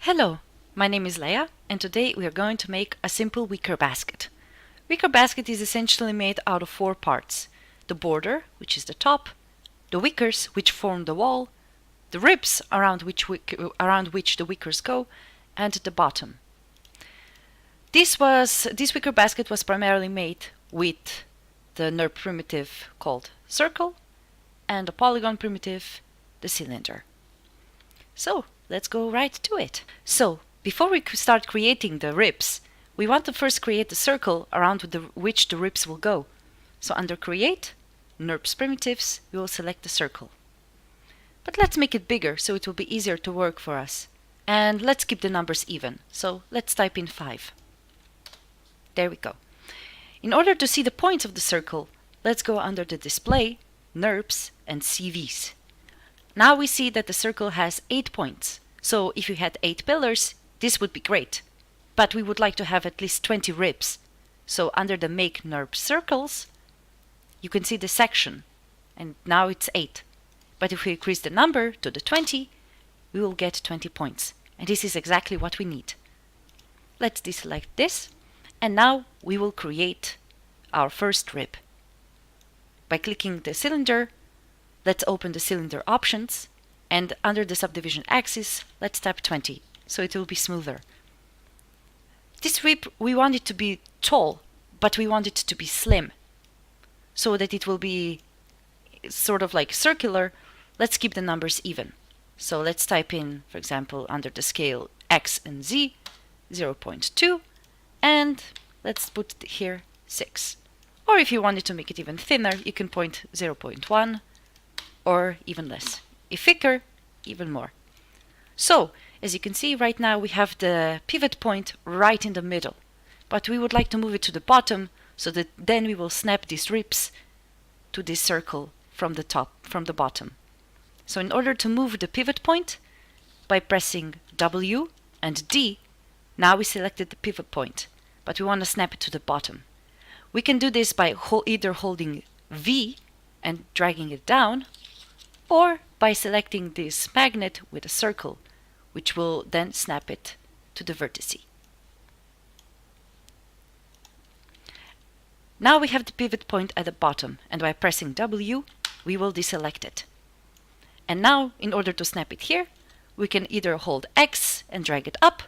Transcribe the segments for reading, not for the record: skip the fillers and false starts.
Hello, my name is Leia, and today we are going to make a simple wicker basket. Wicker basket is essentially made out of 4 parts: the border, which is the top, the wickers, which form the wall, the ribs around which the wickers go, and the bottom. This wicker basket was primarily made with the NURB primitive called circle and the polygon primitive, the cylinder. So let's go right to it. So before we start creating the ribs, we want to first create the circle around which the ribs will go. So under Create, NURBS Primitives, we will select the circle. But let's make it bigger so it will be easier to work for us. And let's keep the numbers even. So let's type in 5. There we go. In order to see the points of the circle, let's go under the Display, NURBS, and CVs. Now we see that the circle has 8 points. So if you had 8 pillars, this would be great. But we would like to have at least 20 ribs. So under the Make NURB Circles, you can see the section. And now it's 8. But if we increase the number to the 20, we will get 20 points. And this is exactly what we need. Let's deselect this. And now we will create our first rib. By clicking the cylinder, let's open the cylinder options, and under the subdivision axis, let's tap 20, so it will be smoother. This rib, we want it to be tall, but we want it to be slim, so that it will be sort of like circular. Let's keep the numbers even. So let's type in, for example, under the scale X and Z, 0.2, and let's put here 6. Or if you wanted to make it even thinner, you can point 0.1, or even less. If thicker, even more. So, as you can see right now, we have the pivot point right in the middle. But we would like to move it to the bottom, so that then we will snap these ribs to this circle from the bottom. So in order to move the pivot point, by pressing W and D, now we selected the pivot point, but we want to snap it to the bottom. We can do this by either holding V and dragging it down, or by selecting this magnet with a circle, which will then snap it to the vertice. Now we have the pivot point at the bottom, and by pressing W, we will deselect it. And now, in order to snap it here, we can either hold X and drag it up,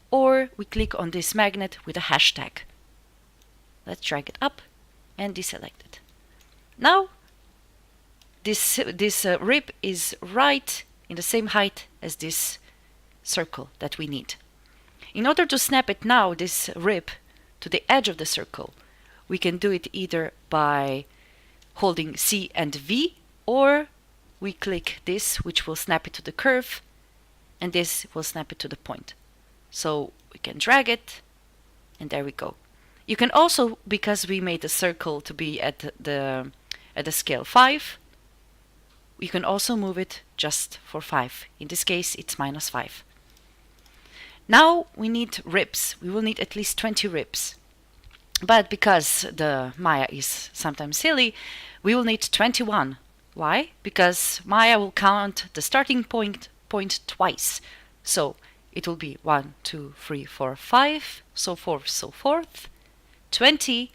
or we click on this magnet with a hashtag. Let's drag it up and deselect it. Now, this rib is right in the same height as this circle that we need. In order to snap it now, this rib, to the edge of the circle, we can do it either by holding C and V, or we click this, which will snap it to the curve, and this will snap it to the point. So we can drag it, and there we go. You can also, because we made the circle to be at the scale 5, you can also move it just for 5. In this case, it's -5. Now we need ribs. We will need at least 20 ribs. But because the Maya is sometimes silly, we will need 21. Why? Because Maya will count the starting point twice. So it will be 1, 2, 3, 4, 5, so forth, 20,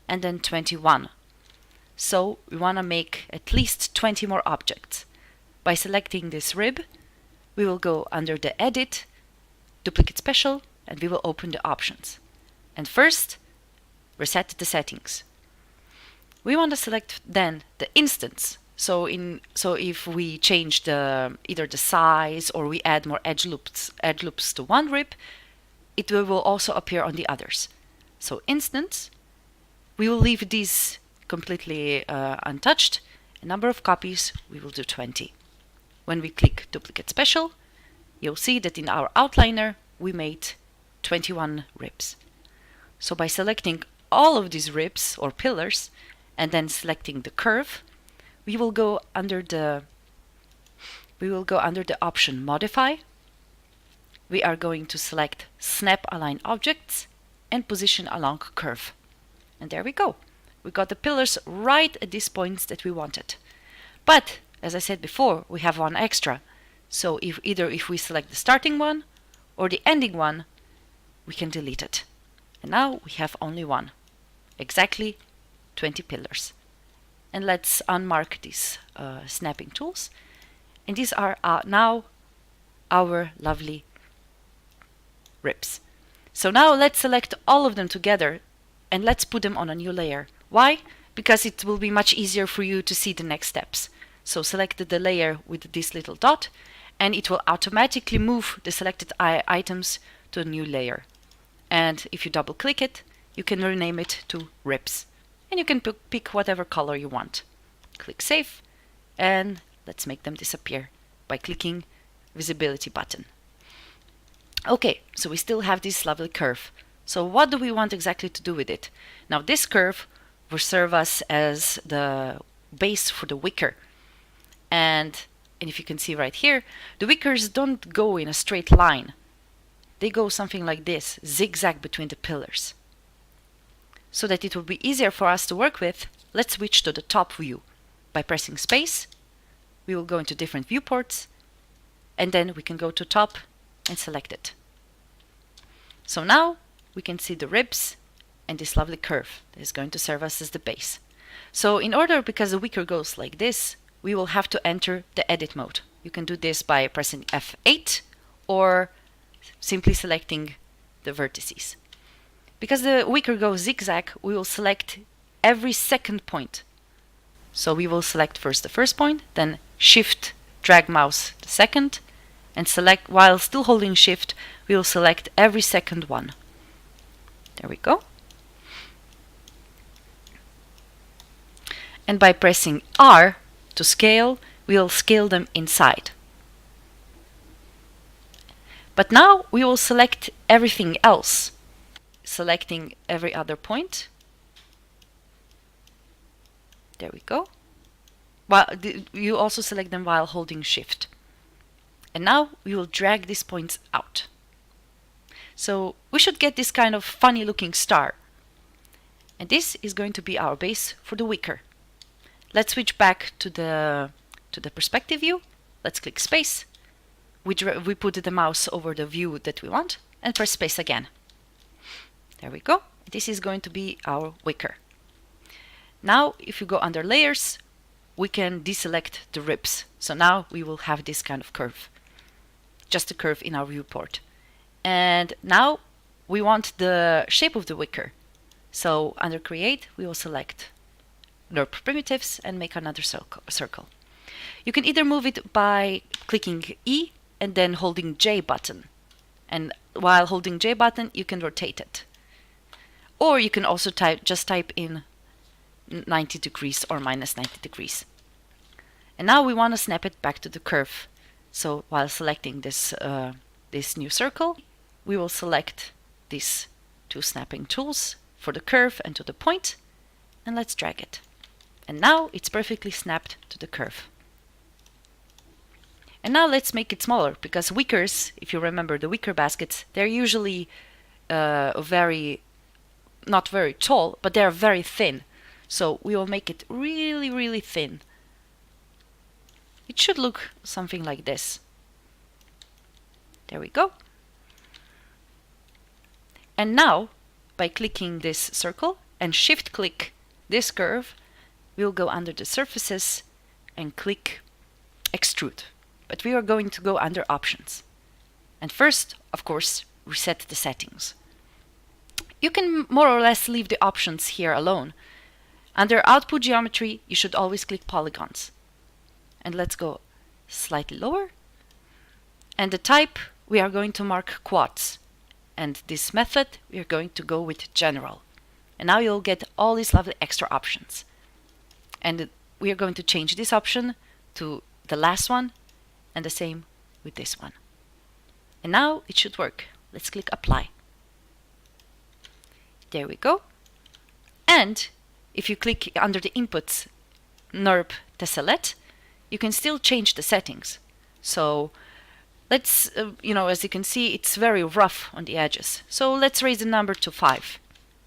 and then 21. So we want to make at least 20 more objects. By selecting this rib, we will go under the Edit, Duplicate Special, and we will open the options. And first, reset the settings. We want to select then the instance. So if we change either the size or we add more edge loops to one rib, it will also appear on the others. So instance, we will leave these completely untouched. A number of copies, we will do 20. When we click Duplicate Special, you'll see that in our outliner we made 21 ribs. So by selecting all of these ribs or pillars and then selecting the curve, we will go under the option Modify. We are going to select Snap Align Objects and Position Along Curve. And there we go. We got the pillars right at these points that we wanted. But, as I said before, we have one extra. So if we select the starting one, or the ending one, we can delete it. And now we have only one, exactly 20 pillars. And let's unmark these snapping tools. And these are now our lovely ribs. So now let's select all of them together and let's put them on a new layer. Why? Because it will be much easier for you to see the next steps. So select the layer with this little dot and it will automatically move the selected items to a new layer. And if you double click it, you can rename it to ribs. And you can pick whatever color you want. Click Save and let's make them disappear by clicking visibility button. Okay, so we still have this lovely curve. So what do we want exactly to do with it? Now this curve will serve us as the base for the wicker. And if you can see right here, the wickers don't go in a straight line. They go something like this, zigzag between the pillars. So that it will be easier for us to work with, let's switch to the top view. By pressing space, we will go into different viewports, and then we can go to top and select it. So now we can see the ribs and this lovely curve that is going to serve us as the base. So in order, because the wicker goes like this, we will have to enter the edit mode. You can do this by pressing F8 or simply selecting the vertices. Because the wicker goes zigzag, we will select every second point. So we will select first the first point, then Shift, drag mouse the second, and select, while still holding Shift, we will select every second one. There we go. And by pressing R to scale, we will scale them inside. But now we will select everything else, selecting every other point. There we go. Well, you also select them while holding Shift. And now we will drag these points out. So we should get this kind of funny looking star. And this is going to be our base for the wicker. Let's switch back to the perspective view. Let's click space. We put the mouse over the view that we want and press space again. There we go. This is going to be our wicker. Now, if you go under layers, we can deselect the ribs. So now we will have this kind of curve. Just a curve in our viewport. And now we want the shape of the wicker. So under create, we will select NURB primitives and make another circle. You can either move it by clicking E and then holding J button. And while holding J button, you can rotate it. Or you can also just type in 90 degrees or minus 90 degrees. And now we want to snap it back to the curve. So while selecting this new circle, we will select these two snapping tools for the curve and to the point, and let's drag it. And now it's perfectly snapped to the curve. And now let's make it smaller, because wickers, if you remember the wicker baskets, they're usually not very tall, but they're very thin. So we will make it really, really thin. It should look something like this. There we go. And now, by clicking this circle and shift click this curve, we'll go under the surfaces and click extrude. But we are going to go under options. And first, of course, reset the settings. You can more or less leave the options here alone. Under output geometry, you should always click polygons. And let's go slightly lower. And the type, we are going to mark quads. And this method, we are going to go with general. And now you'll get all these lovely extra options. And we are going to change this option to the last one, and the same with this one. And now it should work. Let's click apply. There we go. And if you click under the inputs NURB tessellate, you can still change the settings. So let's, as you can see, it's very rough on the edges. So let's raise the number to 5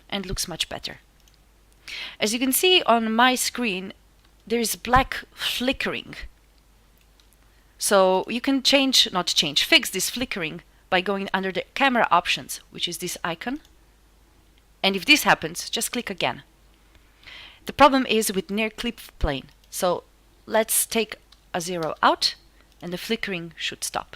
and it looks much better. As you can see on my screen, there is black flickering. So you can fix this flickering by going under the camera options, which is this icon. And if this happens, just click again. The problem is with near clip plane. So let's take a 0 out and the flickering should stop.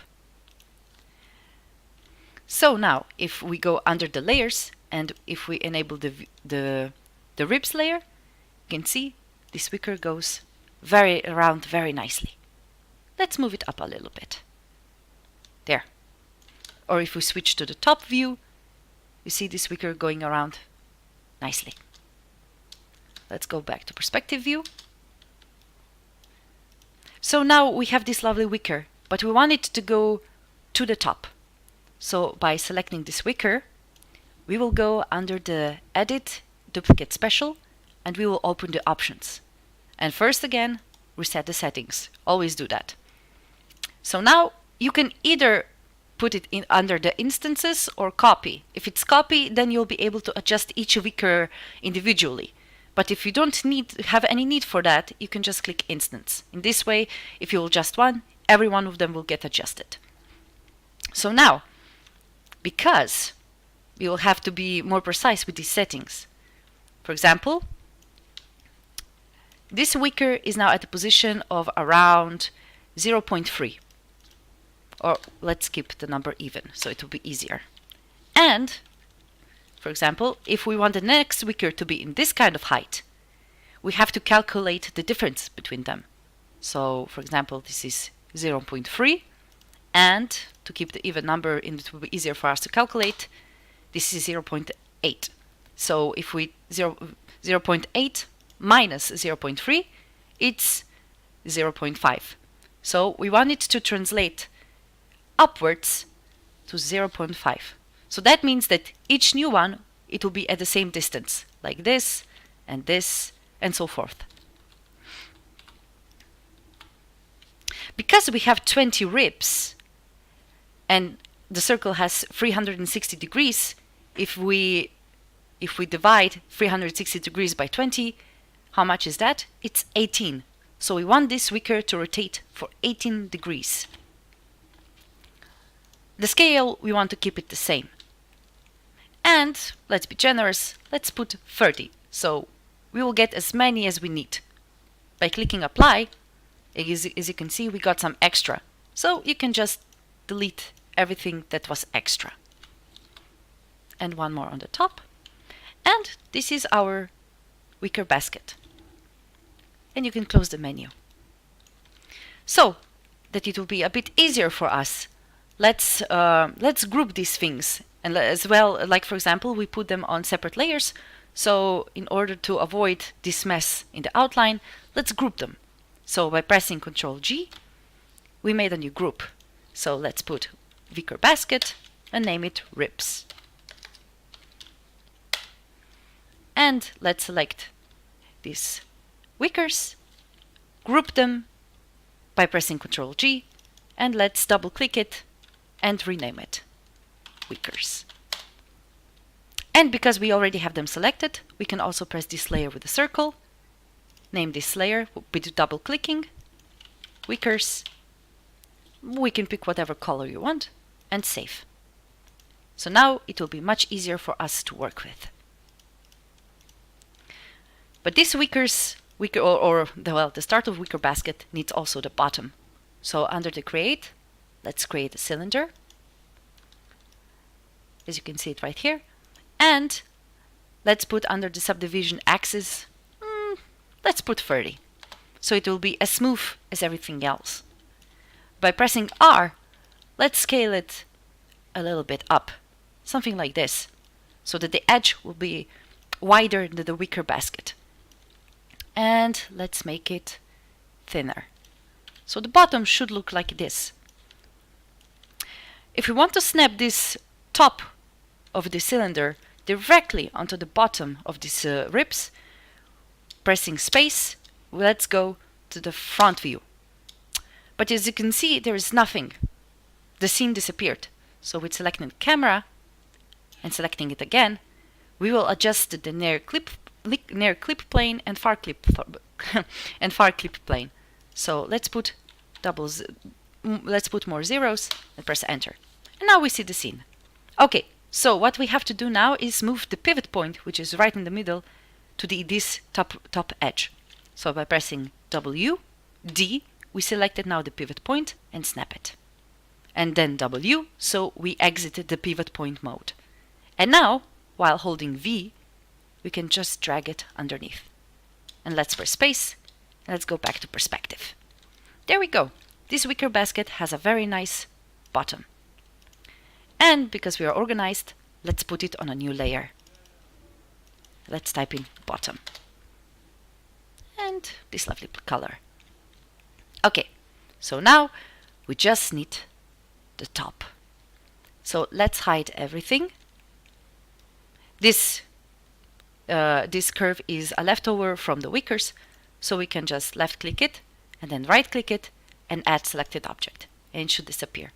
So now if we go under the layers and if we enable the ribs layer, you can see this wicker goes around very nicely. Let's move it up a little bit. There. Or if we switch to the top view, you see this wicker going around nicely. Let's go back to perspective view. So now we have this lovely wicker, but we want it to go to the top. So by selecting this wicker, we will go under the Edit, Duplicate Special, and we will open the options. And first again, reset the settings. Always do that. So now you can either put it in under the instances or copy. If it's copy, then you'll be able to adjust each wicker individually. But if you don't have any need for that, you can just click instance. In this way, if you adjust one, every one of them will get adjusted. So now, because we will have to be more precise with these settings. For example, this wicker is now at a position of around 0.3. Or let's keep the number even, so it will be easier. And, for example, if we want the next wicker to be in this kind of height, we have to calculate the difference between them. So, for example, this is 0.3, and to keep the even number, it will be easier for us to calculate, this is 0.8. So if we 0.8 minus 0.3, it's 0.5. So we want it to translate upwards to 0.5. So that means that each new one, it will be at the same distance, like this, and so forth. Because we have 20 ribs, and the circle has 360 degrees, if we divide 360 degrees by 20, how much is that? It's 18. So we want this wicker to rotate for 18 degrees. The scale, we want to keep it the same. And let's be generous, let's put 30. So we will get as many as we need. By clicking apply, as you can see, we got some extra. So you can just delete everything that was extra. And one more on the top. And this is our wicker basket. And you can close the menu. So that it will be a bit easier for us, let's group these things, and as well, like for example, we put them on separate layers. So in order to avoid this mess in the outline, let's group them. So by pressing Ctrl G, we made a new group. So let's put wicker basket and name it ribs. And let's select these wickers, group them by pressing Ctrl G, and let's double click it and rename it wickers. And because we already have them selected, we can also press this layer with a circle, name this layer with double clicking, wickers. We can pick whatever color you want and save. So now it will be much easier for us to work with. But this the start of wicker basket needs also the bottom. So under the create, let's create a cylinder. As you can see it right here. And let's put under the subdivision axis, let's put 30. So it will be as smooth as everything else. By pressing R, let's scale it a little bit up, something like this, so that the edge will be wider than the wicker basket. And let's make it thinner. So the bottom should look like this. If we want to snap this top of the cylinder directly onto the bottom of these ribs, pressing space, let's go to the front view. But as you can see, there is nothing. The scene disappeared. So with selecting the camera and selecting it again, we will adjust the near clip plane and far clip plane. So let's put more zeros and press enter. And now we see the scene. Okay, so what we have to do now is move the pivot point, which is right in the middle, to this top edge. So by pressing W, D, we selected now the pivot point and snap it. And then W, so we exited the pivot point mode. And now, while holding V, we can just drag it underneath. And let's press space, and let's go back to perspective. There we go. This wicker basket has a very nice bottom. And because we are organized, let's put it on a new layer. Let's type in bottom. And this lovely color. Okay, so now we just need the top. So let's hide everything. This curve is a leftover from the Wickers, so we can just left click it and then right click it and add selected object, and it should disappear.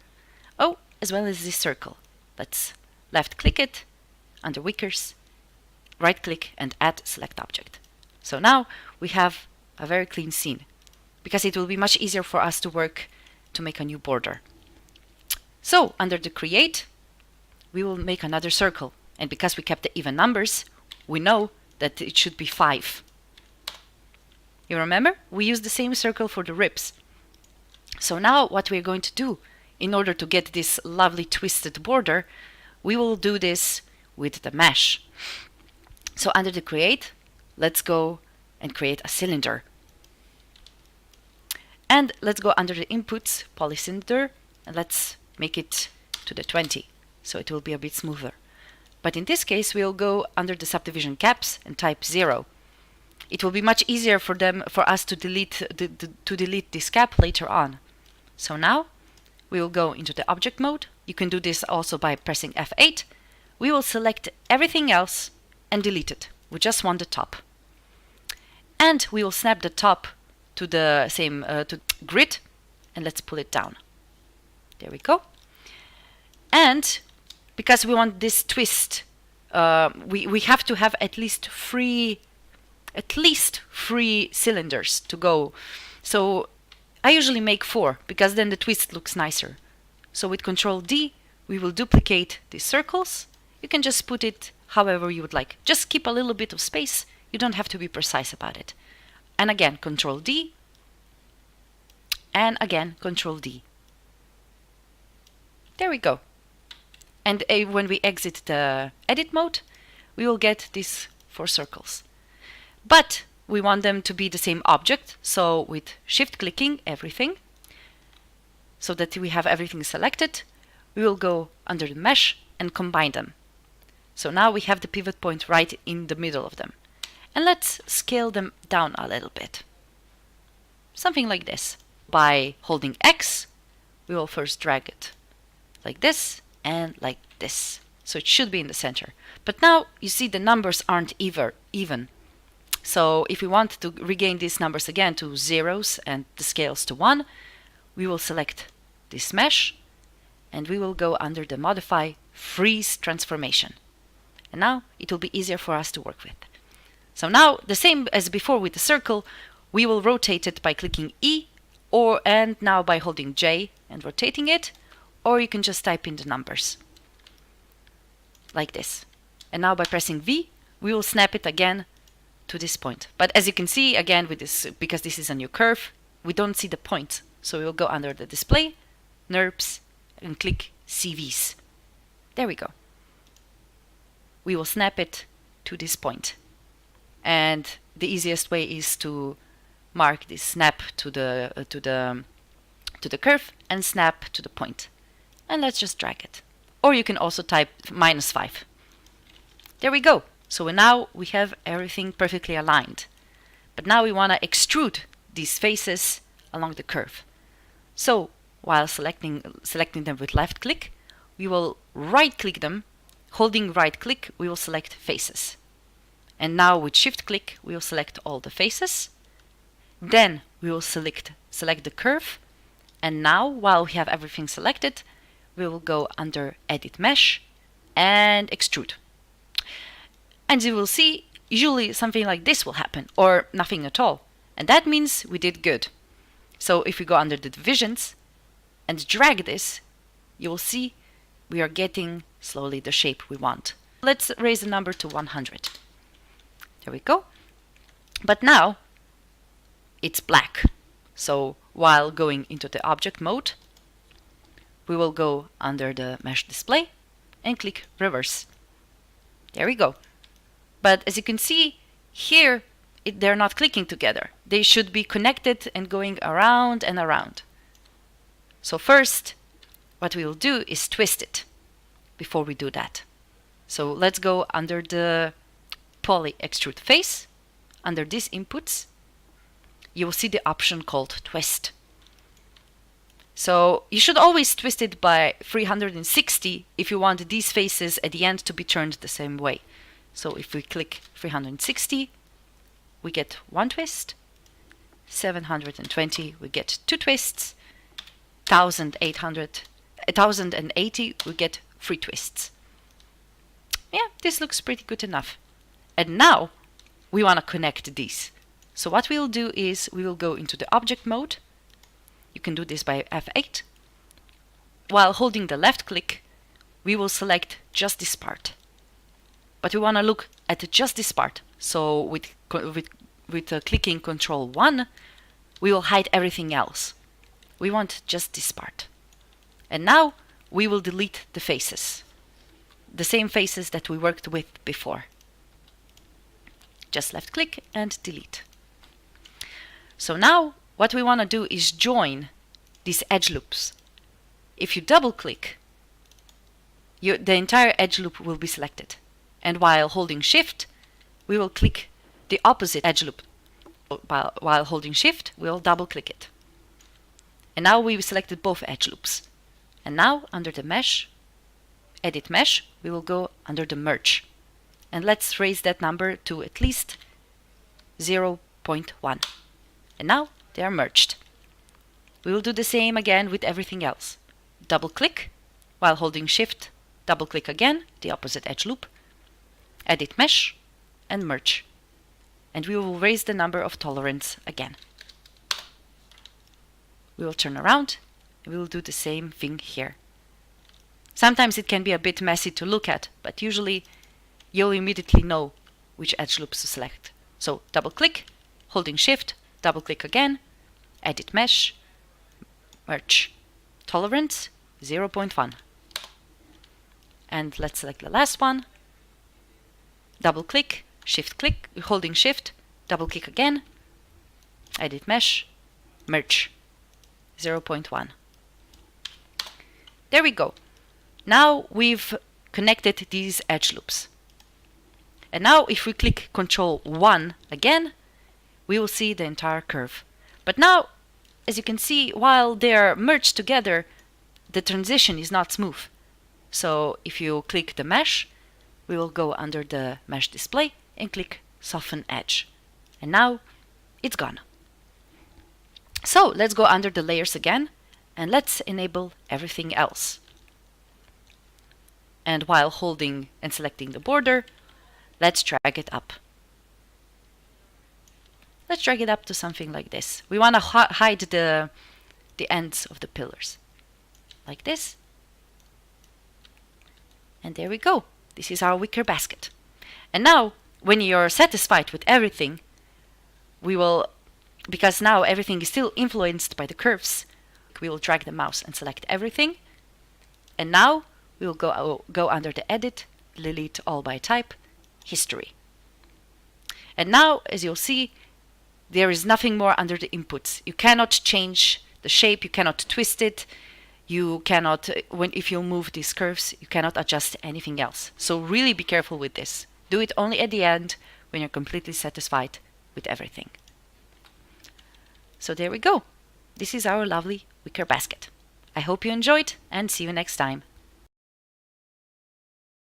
Oh, as well as this circle. Let's left click it under Wickers, right click and add select object. So now we have a very clean scene, because it will be much easier for us to work to make a new border. So under the create, we will make another circle, and because we kept the even numbers, we know that it should be 5. You remember? We used the same circle for the ribs. So now what we're going to do, in order to get this lovely twisted border, we will do this with the mesh. So under the create, let's go and create a cylinder. And let's go under the inputs, polycylinder, and let's make it to the 20, so it will be a bit smoother. But in this case, we'll go under the subdivision caps and type 0. It will be much easier for us to delete this cap later on. So now we will go into the object mode. You can do this also by pressing F8. We will select everything else and delete it. We just want the top. And we will snap the top to the same to grid, and let's pull it down. There we go. And because we want this twist, we have to have at least three cylinders to go. So I usually make 4, because then the twist looks nicer. So with Control D, we will duplicate these circles. You can just put it however you would like. Just keep a little bit of space. You don't have to be precise about it. And again, Control D. And again, Control D. There we go. And when we exit the edit mode, we will get these 4 circles. But we want them to be the same object, so with shift clicking everything, so that we have everything selected, we will go under the mesh and combine them. So now we have the pivot point right in the middle of them. And let's scale them down a little bit. Something like this. By holding X, we will first drag it like this and like this. So it should be in the center. But now you see the numbers aren't even. So if we want to regain these numbers again to zeros and the scales to 1, we will select this mesh and we will go under the modify freeze transformation. And now it will be easier for us to work with. So now, the same as before with the circle, we will rotate it by clicking E, and now by holding J and rotating it, or you can just type in the numbers like this. And now by pressing V, we will snap it again to this point. But as you can see, again, with this, because this is a new curve, we don't see the point. So we will go under the display, NURBS, and click CVs. There we go. We will snap it to this point. And the easiest way is to mark this snap to the curve and snap to the point. And let's just drag it. Or you can also type -5. There we go. So now we have everything perfectly aligned. But now we want to extrude these faces along the curve. So while selecting them with left click, we will right click them. Holding right click, we will select faces. And now with shift click, we will select all the faces. Then we will select the curve. And now, while we have everything selected, we will go under edit mesh and extrude. And you will see, usually something like this will happen, or nothing at all. And that means we did good. So if we go under the divisions and drag this, you will see we are getting slowly the shape we want. Let's raise the number to 100. There we go. But now it's black. So while going into the object mode, we will go under the mesh display and click reverse. There we go. But as you can see here, they're not clicking together. They should be connected and going around and around. So first, what we will do is twist it before we do that. So let's go under the poly extrude face. Under these inputs, you will see the option called twist. So you should always twist it by 360 if you want these faces at the end to be turned the same way. So if we click 360, we get one twist. 720, we get two twists. 1080, we get three twists. Yeah, this looks pretty good enough. And now we want to connect these. So what we'll do is we will go into the object mode. You can do this by F8. While holding the left click, we will select just this part. But we want to look at just this part. So with clicking Control 1, we will hide everything else. We want just this part. And now we will delete the faces. The same faces that we worked with before. Just left click and delete. So now what we want to do is join these edge loops. If you double click, the entire edge loop will be selected. And while holding Shift, we will click the opposite edge loop. While holding Shift, we'll double click it. And now we've selected both edge loops. And now under the mesh, edit mesh, we will go under the merge. And let's raise that number to at least 0.1. And now they are merged. We will do the same again with everything else. Double click, while holding Shift, double click again, the opposite edge loop, edit mesh, and merge. And we will raise the number of tolerance again. We will turn around, and we will do the same thing here. Sometimes it can be a bit messy to look at, but usually you'll immediately know which edge loops to select. So double click, holding Shift, double click again, edit mesh, merge. Tolerance 0.1. And let's select the last one. Double click, shift click, holding Shift, double click again, edit mesh, merge. 0.1. There we go. Now we've connected these edge loops. And now if we click Control 1 again, we will see the entire curve. But now, as you can see, while they are merged together, the transition is not smooth. So if you click the mesh, we will go under the mesh display and click Soften Edge. And now it's gone. So let's go under the layers again and let's enable everything else. And while holding and selecting the border, let's drag it up. Let's drag it up to something like this. We want to hide the ends of the pillars. Like this. And there we go. This is our wicker basket. And now, when you're satisfied with everything, we will, because now everything is still influenced by the curves, we will drag the mouse and select everything. And now we will go under the Edit, Delete All by Type, History. And now, as you'll see, there is nothing more under the inputs. You cannot change the shape, you cannot twist it, you cannot, if you move these curves, you cannot adjust anything else. So really be careful with this. Do it only at the end when you're completely satisfied with everything. So there we go. This is our lovely wicker basket. I hope you enjoyed and see you next time.